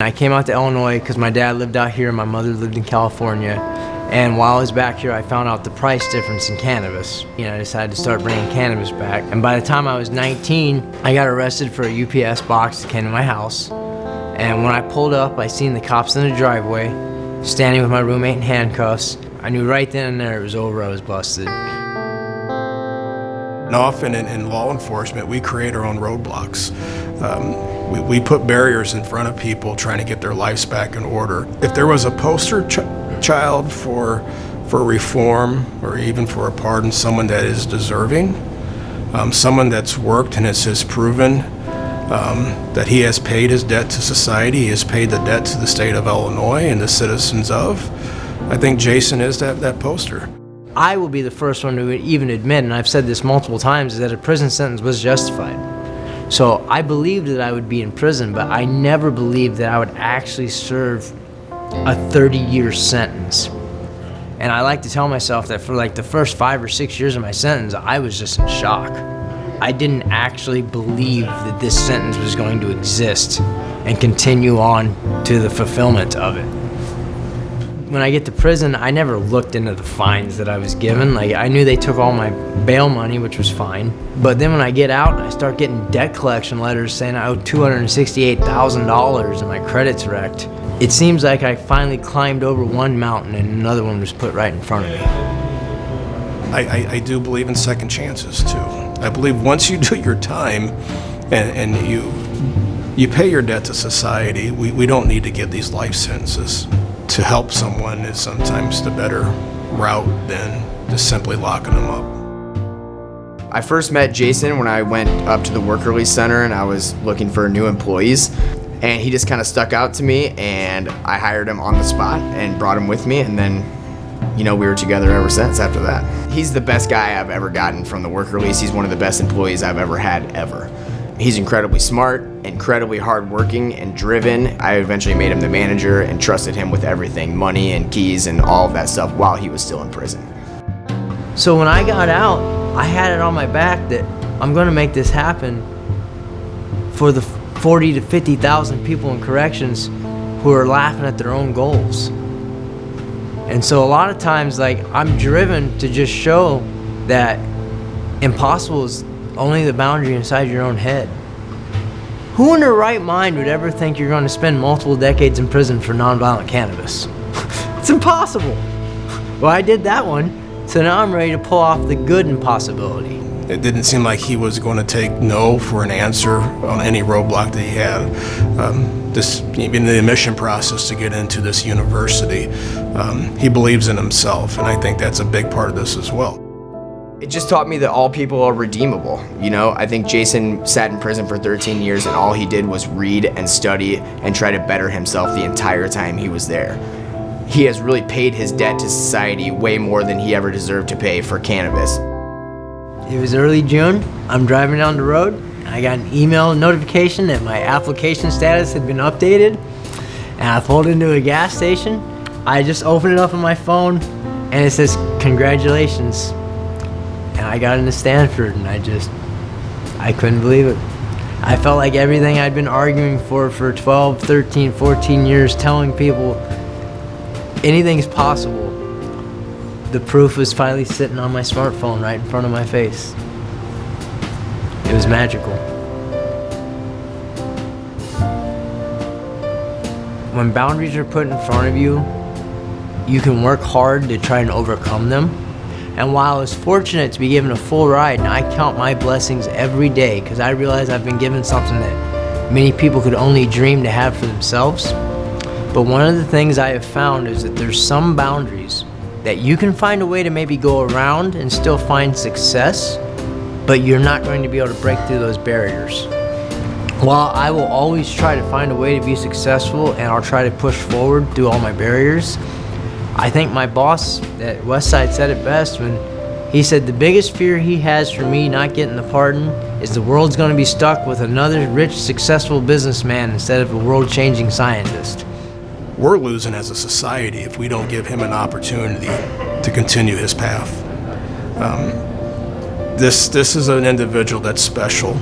I came out to Illinois because my dad lived out here and my mother lived in California. And while I was back here, I found out the price difference in cannabis. I decided to start bringing cannabis back. And by the time I was 19, I got arrested for a UPS box that came to my house. And when I pulled up, I seen the cops in the driveway, standing with my roommate in handcuffs. I knew right then and there it was over, I was busted. And often in law enforcement, we create our own roadblocks. We put barriers in front of people trying to get their lives back in order. If there was a poster child for reform or even for a pardon, someone that is deserving, someone that's worked and has proven that he has paid his debt to society, he has paid the debt to the state of Illinois and the citizens of, I think Jason is that poster. I will be the first one to even admit, and I've said this multiple times, is that a prison sentence was justified. So I believed that I would be in prison, but I never believed that I would actually serve a 30-year sentence. And I like to tell myself that for like the first 5 or 6 years of my sentence, I was just in shock. I didn't actually believe that this sentence was going to exist and continue on to the fulfillment of it. When I get to prison, I never looked into the fines that I was given. Like, I knew they took all my bail money, which was fine. But then when I get out, I start getting debt collection letters saying I owe $268,000 and my credit's wrecked. It seems like I finally climbed over one mountain and another one was put right in front of me. I do believe in second chances too. I believe once you do your time and you pay your debt to society, we don't need to give these life sentences. To help someone is sometimes the better route than just simply locking them up. I first met Jason when I went up to the work release center and I was looking for new employees, and he just kind of stuck out to me, and I hired him on the spot and brought him with me, and then we were together ever since after that. He's the best guy I've ever gotten from the work release. He's one of the best employees I've ever had ever. He's incredibly smart, incredibly hardworking and driven. I eventually made him the manager and trusted him with everything, money and keys and all of that stuff while he was still in prison. So when I got out, I had it on my back that I'm gonna make this happen for the 40 to 50,000 people in corrections who are laughing at their own goals. And so a lot of times, I'm driven to just show that impossible is only the boundary inside your own head. Who in their right mind would ever think you're going to spend multiple decades in prison for nonviolent cannabis? It's impossible. Well, I did that one, so now I'm ready to pull off the good impossibility. It didn't seem like he was going to take no for an answer on any roadblock that he had. Even the admission process to get into this university, he believes in himself, and I think that's a big part of this as well. It just taught me that all people are redeemable. I think Jason sat in prison for 13 years and all he did was read and study and try to better himself the entire time he was there. He has really paid his debt to society way more than he ever deserved to pay for cannabis. It was early June. I'm driving down the road. I got an email notification that my application status had been updated, and I pulled into a gas station. I just opened it up on my phone and it says, "Congratulations." And I got into Stanford, and I couldn't believe it. I felt like everything I'd been arguing for 12, 13, 14 years, telling people anything's possible. The proof was finally sitting on my smartphone right in front of my face. It was magical. When boundaries are put in front of you, you can work hard to try and overcome them. And while I was fortunate to be given a full ride, and I count my blessings every day because I realize I've been given something that many people could only dream to have for themselves. But one of the things I have found is that there's some boundaries that you can find a way to maybe go around and still find success, but you're not going to be able to break through those barriers. While I will always try to find a way to be successful and I'll try to push forward through all my barriers, I think my boss at Westside said it best when he said the biggest fear he has for me not getting the pardon is the world's going to be stuck with another rich, successful businessman instead of a world-changing scientist. We're losing as a society if we don't give him an opportunity to continue his path. This is an individual that's special.